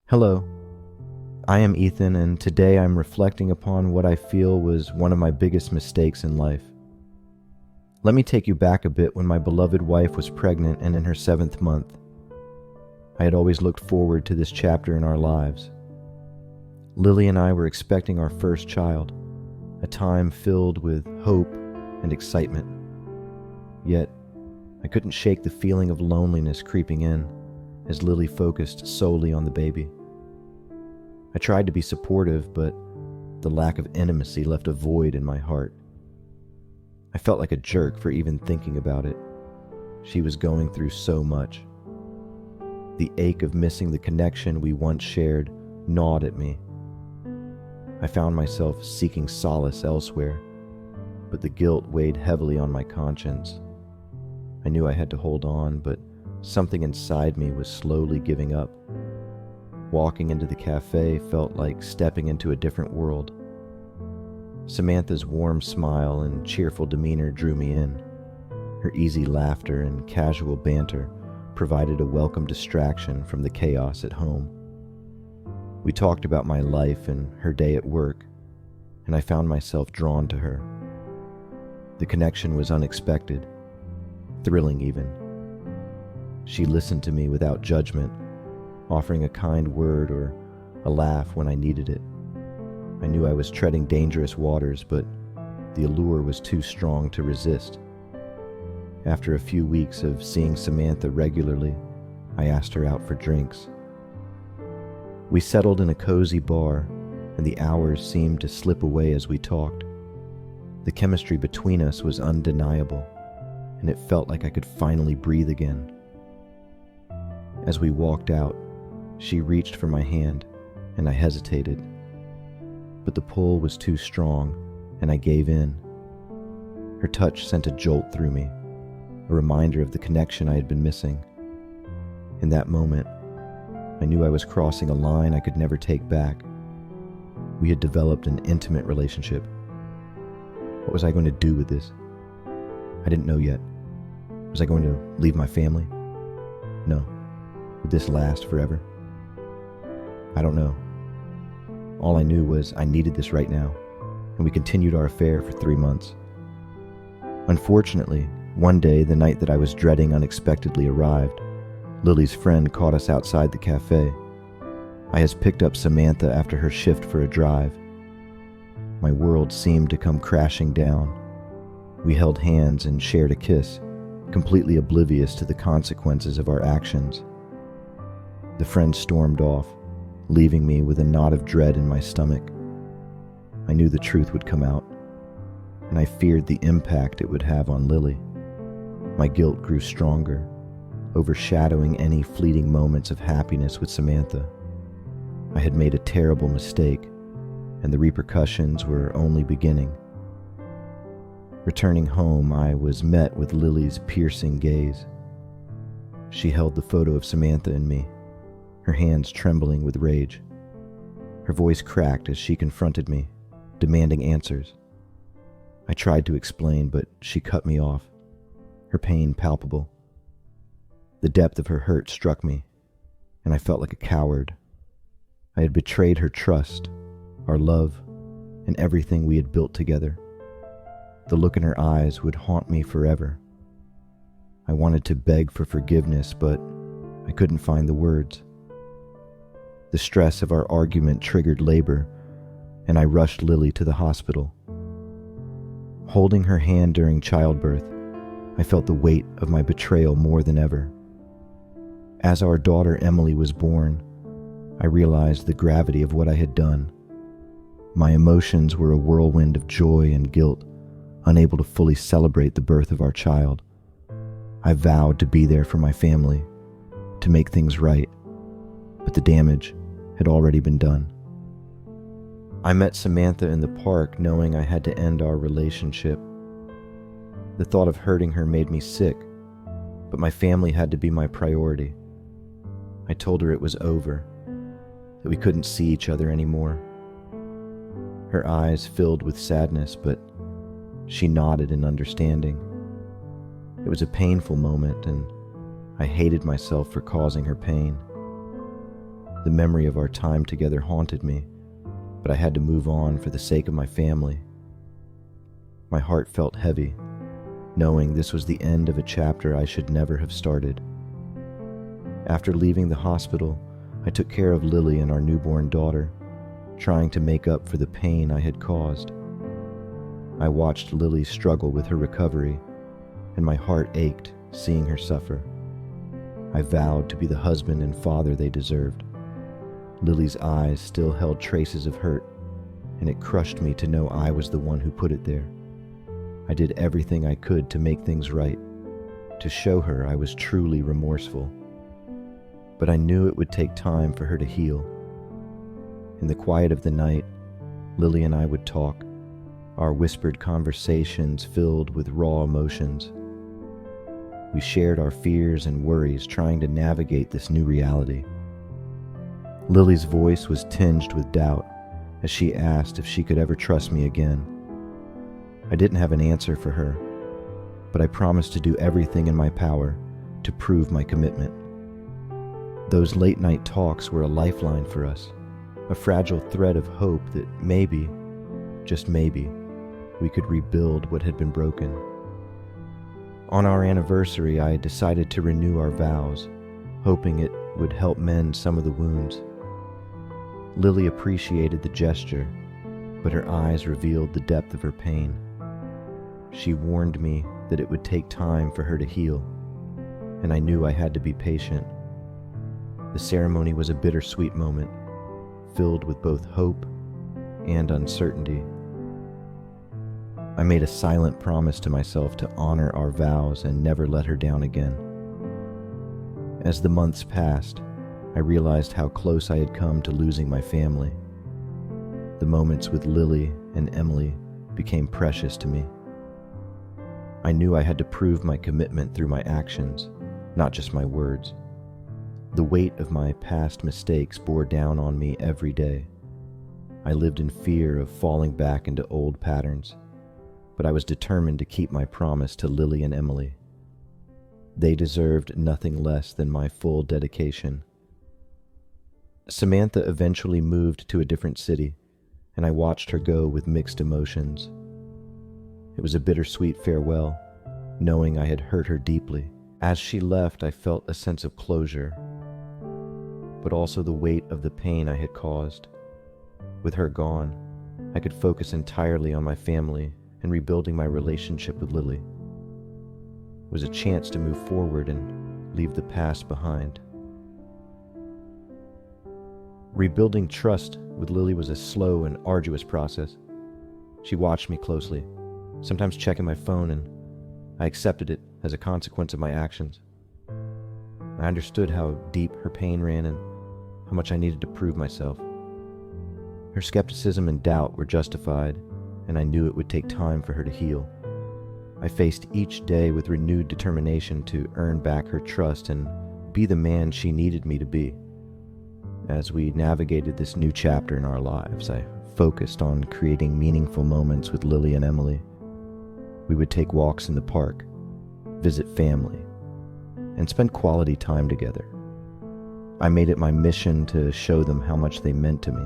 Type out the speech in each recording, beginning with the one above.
Hello, I am Ethan, and today I'm reflecting upon what I feel was one of my biggest mistakes in life. Let me take you back a bit when my beloved wife was pregnant and in her 7th month. I had always looked forward to this chapter in our lives. Lily and I were expecting our first child, a time filled with hope and excitement. Yet, I couldn't shake the feeling of loneliness creeping in as Lily focused solely on the baby. I tried to be supportive, but the lack of intimacy left a void in my heart. I felt like a jerk for even thinking about it. She was going through so much. The ache of missing the connection we once shared gnawed at me. I found myself seeking solace elsewhere, but the guilt weighed heavily on my conscience. I knew I had to hold on, but something inside me was slowly giving up. Walking into the cafe felt like stepping into a different world. Samantha's warm smile and cheerful demeanor drew me in. Her easy laughter and casual banter provided a welcome distraction from the chaos at home. We talked about my life and her day at work, and I found myself drawn to her. The connection was unexpected, thrilling even. She listened to me without judgment, offering a kind word or a laugh when I needed it. I knew I was treading dangerous waters, but the allure was too strong to resist. After a few weeks of seeing Samantha regularly, I asked her out for drinks. We settled in a cozy bar, and the hours seemed to slip away as we talked. The chemistry between us was undeniable, and it felt like I could finally breathe again. As we walked out, she reached for my hand, and I hesitated. But the pull was too strong, and I gave in. Her touch sent a jolt through me, a reminder of the connection I had been missing. In that moment, I knew I was crossing a line I could never take back. We had developed an intimate relationship. What was I going to do with this? I didn't know yet. Was I going to leave my family? No. Would this last forever? I don't know. All I knew was I needed this right now, and we continued our affair for 3 months. Unfortunately, one day, the night that I was dreading unexpectedly arrived. Lily's friend caught us outside the cafe. I had picked up Samantha after her shift for a drive. My world seemed to come crashing down. We held hands and shared a kiss, completely oblivious to the consequences of our actions. The friend stormed off, leaving me with a knot of dread in my stomach. I knew the truth would come out, and I feared the impact it would have on Lily. My guilt grew stronger, overshadowing any fleeting moments of happiness with Samantha. I had made a terrible mistake, and the repercussions were only beginning. Returning home, I was met with Lily's piercing gaze. She held the photo of Samantha and me, her hands trembling with rage. Her voice cracked as she confronted me, demanding answers. I tried to explain, but she cut me off, her pain palpable. The depth of her hurt struck me, and I felt like a coward. I had betrayed her trust, our love, and everything we had built together. The look in her eyes would haunt me forever. I wanted to beg for forgiveness, but I couldn't find the words. The stress of our argument triggered labor, and I rushed Lily to the hospital. Holding her hand during childbirth, I felt the weight of my betrayal more than ever. As our daughter Emily was born, I realized the gravity of what I had done. My emotions were a whirlwind of joy and guilt, unable to fully celebrate the birth of our child. I vowed to be there for my family, to make things right, but the damage had already been done. I met Samantha in the park knowing I had to end our relationship. The thought of hurting her made me sick, but my family had to be my priority. I told her it was over, that we couldn't see each other anymore. Her eyes filled with sadness, but she nodded in understanding. It was a painful moment, and I hated myself for causing her pain. The memory of our time together haunted me, but I had to move on for the sake of my family. My heart felt heavy, knowing this was the end of a chapter I should never have started. After leaving the hospital, I took care of Lily and our newborn daughter, trying to make up for the pain I had caused. I watched Lily struggle with her recovery, and my heart ached seeing her suffer. I vowed to be the husband and father they deserved. Lily's eyes still held traces of hurt, and it crushed me to know I was the one who put it there. I did everything I could to make things right, to show her I was truly remorseful. But I knew it would take time for her to heal. In the quiet of the night, Lily and I would talk, our whispered conversations filled with raw emotions. We shared our fears and worries, trying to navigate this new reality. Lily's voice was tinged with doubt as she asked if she could ever trust me again. I didn't have an answer for her, but I promised to do everything in my power to prove my commitment. Those late-night talks were a lifeline for us, a fragile thread of hope that maybe, just maybe, we could rebuild what had been broken. On our anniversary, I decided to renew our vows, hoping it would help mend some of the wounds. Lily appreciated the gesture, but her eyes revealed the depth of her pain. She warned me that it would take time for her to heal, and I knew I had to be patient. The ceremony was a bittersweet moment, filled with both hope and uncertainty. I made a silent promise to myself to honor our vows and never let her down again. As the months passed, I realized how close I had come to losing my family. The moments with Lily and Emily became precious to me. I knew I had to prove my commitment through my actions, not just my words. The weight of my past mistakes bore down on me every day. I lived in fear of falling back into old patterns, but I was determined to keep my promise to Lily and Emily. They deserved nothing less than my full dedication. Samantha eventually moved to a different city, and I watched her go with mixed emotions. It was a bittersweet farewell, knowing I had hurt her deeply. As she left, I felt a sense of closure, but also the weight of the pain I had caused. With her gone, I could focus entirely on my family and rebuilding my relationship with Lily. It was a chance to move forward and leave the past behind. Rebuilding trust with Lily was a slow and arduous process. She watched me closely, sometimes checking my phone, and I accepted it as a consequence of my actions. I understood how deep her pain ran and how much I needed to prove myself. Her skepticism and doubt were justified, and I knew it would take time for her to heal. I faced each day with renewed determination to earn back her trust and be the man she needed me to be. As we navigated this new chapter in our lives, I focused on creating meaningful moments with Lily and Emily. We would take walks in the park, visit family, and spend quality time together. I made it my mission to show them how much they meant to me.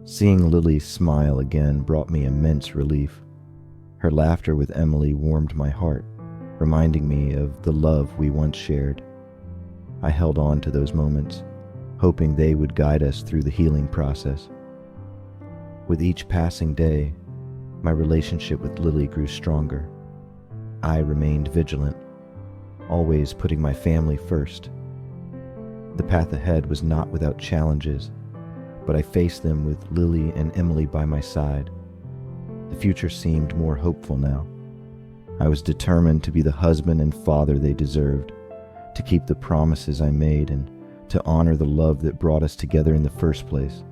Seeing Lily smile again brought me immense relief. Her laughter with Emily warmed my heart, reminding me of the love we once shared. I held on to those moments, hoping they would guide us through the healing process. With each passing day, my relationship with Lily grew stronger. I remained vigilant, always putting my family first. The path ahead was not without challenges, but I faced them with Lily and Emily by my side. The future seemed more hopeful now. I was determined to be the husband and father they deserved, to keep the promises I made, and to honor the love that brought us together in the first place.